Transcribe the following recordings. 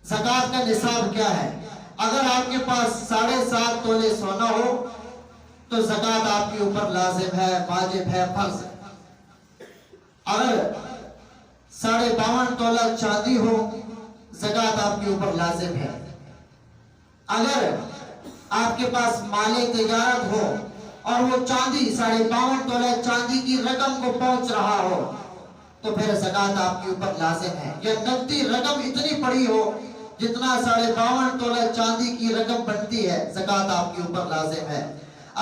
زکوٰۃ کا نصاب کیا ہے؟ اگر آپ کے پاس 7.5 تولے سونا ہو تو زکوٰۃ آپ کے اوپر لازم ہے، واجب ہے، فرض ہے۔ اگر 52.5 تولہ چاندی ہو زکوٰۃ آپ کے اوپر لازم ہے۔ اگر آپ کے پاس مال تجارت ہو اور وہ چاندی 52.5 تولہ چاندی کی رقم کو پہنچ رہا ہو تو پھر زکوٰۃ آپ کے اوپر لازم ہے۔ یا نقدی رقم اتنی پڑی ہو جتنا 52.5 تولہ چاندی کی رقم بنتی ہے، زکوٰۃ آپ کے اوپر لازم ہے۔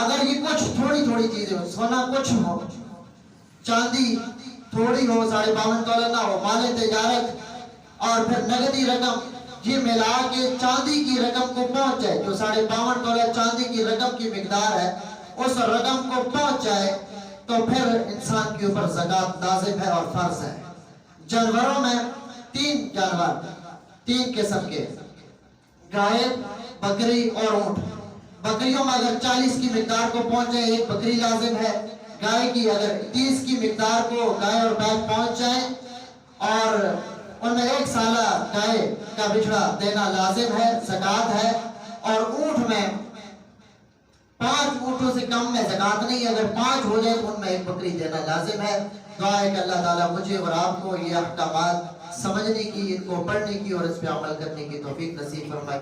اگر یہ کچھ تھوڑی تھوڑی چیزیں ہو، سونا کچھ ہو، چاندی تھوڑی ہو، 52.5 تولہ نہ ہو، مال تجارت اور پھر نقدی رقم، یہ ملا کے چاندی کی رقم کو پہنچ جائے، جو 52.5 تولہ چاندی کی رقم کی مقدار ہے اس رقم کو پہنچ جائے تو پھر انسان کے اوپر زکوٰۃ لازم ہے اور فرض ہے۔ جانوروں میں 3 جانور، 3 قسم کے، گائے، بکری اور اونٹ۔ بکریوں میں اگر 40 کی مقدار کو پہنچ جائے 1 بکری لازم ہے۔ گائے کی اگر 30 کی مقدار کو گائے اور بیل پہنچ جائیں اور ان میں 1 سالہ گائے کا بچڑا دینا لازم ہے، زکوٰۃ ہے۔ اور اونٹ میں 5 اونٹوں سے کم میں زکوٰۃ نہیں، اگر 5 ہو جائے تو ان میں 1 بکری دینا لازم ہے۔ دعا ہے کہ اللہ تعالیٰ مجھے اور آپ کو یہ احکامات سمجھنے کی، ان کو پڑھنے کی اور اس پہ عمل کرنے کی توفیق نصیب فرمائے۔